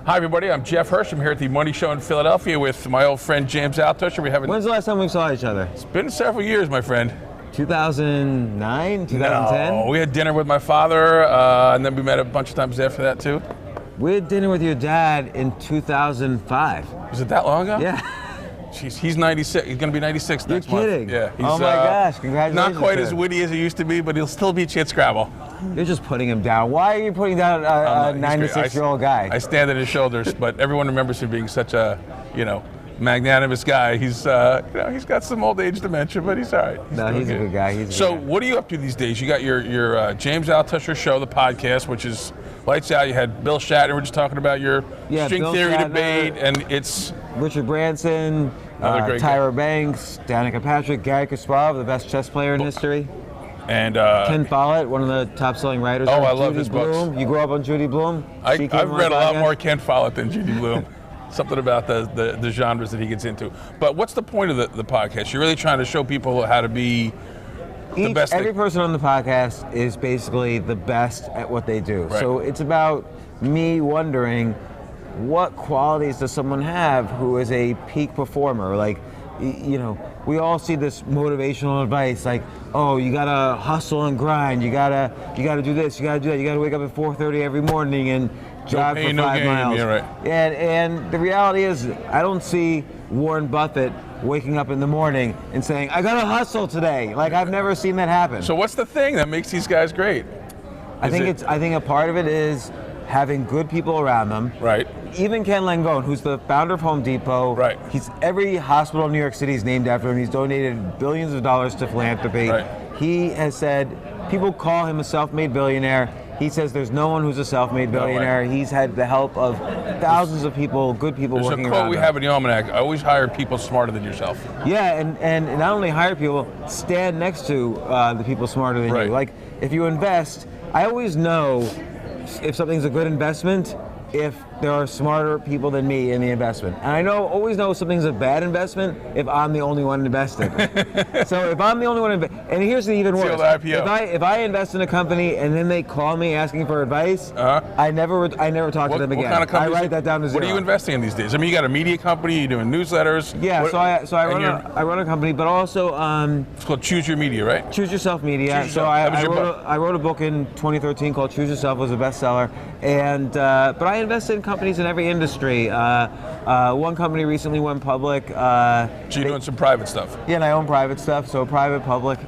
Hi everybody, I'm Jeff Hirsch. I'm here at the Money Show in Philadelphia with my old friend James Altucher. When's the last time we saw each other? It's been several years, my friend. 2009, 2010? No, we had dinner with my father, and then we met a bunch of times after that too. We had dinner with your dad in 2005. Was it that long ago? Yeah. Jeez, he's 96. He's going to be 96 next month. You're kidding? Yeah. He's, oh my gosh, congratulations. Not quite sir. as witty as he used to be, but he'll still beat you at Scrabble. You're just putting him down. Why are you putting down a 96-year-old guy? I stand on his shoulders, but everyone remembers him being such a, magnanimous guy. He's, he's got some old age dementia, but he's all right. He's a good guy. So what are you up to these days? You got your James Altucher show, the podcast, which is lights out. You had Bill Shatner. We're just talking about your string Bill theory Shatner, debate, and it's Richard Branson, Tyra Banks, Danica Patrick, Gary Kasparov, the best chess player in history. And Ken Follett, one of the top-selling writers. Oh, I love his Bloom. books. You grew up on Judy Bloom? I've read a lot more Ken Follett than Judy Bloom. Something about the genres that he gets into. But what's the point of the podcast? You're really trying to show people how to be the best. Every person on the podcast is basically the best at what they do. Right. So it's about me wondering, what qualities does someone have who is a peak performer? Like, we all see this motivational advice, like, oh, you gotta hustle and grind, you gotta do this, you gotta do that, you gotta wake up at 4:30 every morning and jog for 5 miles. Yeah, right. And the reality is, I don't see Warren Buffett waking up in the morning and saying, I gotta hustle today. Like, I've never seen that happen. So what's the thing that makes these guys great? I think a part of it is having good people around them. Right. Even Ken Langone, who's the founder of Home Depot. Right. Every hospital in New York City is named after him. He's donated billions of dollars to philanthropy. Right. He has said, people call him a self-made billionaire. He says there's no one who's a self-made billionaire. He's had the help of thousands of people, good people working around him. There's a quote we have in the Almanac: always hire people smarter than yourself. Yeah, and not only hire people, stand next to the people smarter than you. Like, if you invest, I always know if something's a good investment if there are smarter people than me in the investment. And I always know something's a bad investment if I'm the only one invested. So if I'm the only one and here's the even worse. If I invest in a company and then they call me asking for advice, I never talk to them again. What kind of companies? I write that down to zero. What are you investing in these days? I mean, you got a media company, you're doing newsletters. Yeah, I run a company, but also it's called Choose Your Media, right? Choose Yourself Media. So I wrote a book in 2013 called Choose Yourself. It was a bestseller, and but I invest in companies in every industry. One company recently went public. So you're doing some private stuff? Yeah, and I own private stuff, so private, public.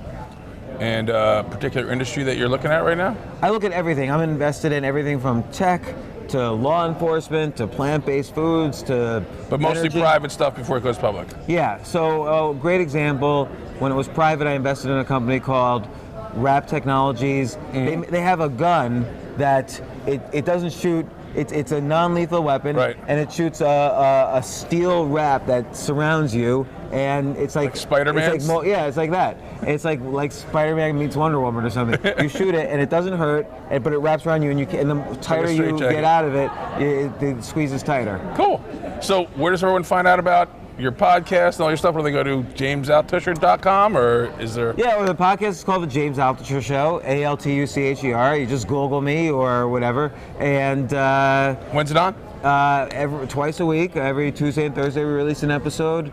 And a particular industry that you're looking at right now? I look at everything. I'm invested in everything from tech to law enforcement to plant-based foods to But mostly energy. Private stuff before it goes public? Yeah, so a great example, when it was private, I invested in a company called Wrap Technologies. They have a gun that it doesn't shoot. It's a non-lethal weapon, and it shoots a steel wrap that surrounds you, and it's like Spider-Man. It's like that. It's like Spider-Man meets Wonder Woman or something. You shoot it, and it doesn't hurt, but it wraps around you, and the tighter you get out of it, it squeezes tighter. Cool. So where does everyone find out about your podcast and all your stuff? Will they go to jamesaltucher.com, or is there? Yeah, well, the podcast is called The James Altucher Show, Altucher. You just Google me or whatever. And when's it on? Twice a week, every Tuesday and Thursday we release an episode.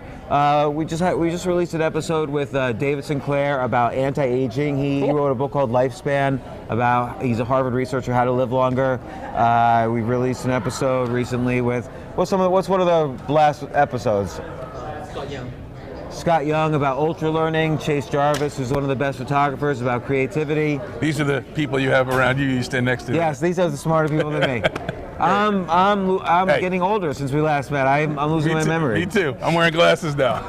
We just released an episode with David Sinclair about anti-aging. He wrote a book called Lifespan he's a Harvard researcher, how to live longer. We released an episode recently with what's one of the last episodes? Scott Young about ultra learning. Chase Jarvis, who's one of the best photographers, about creativity. These are the people you have around you stand next to. Yes, these are the smarter people than me. I'm getting older since we last met. I'm losing my memory. Me too. I'm wearing glasses now.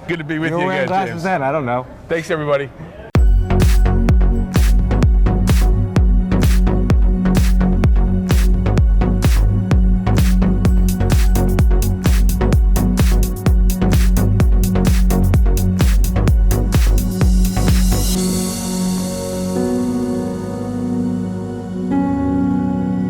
Good to be with you again, You're wearing glasses James. then? I don't know. Thanks, everybody.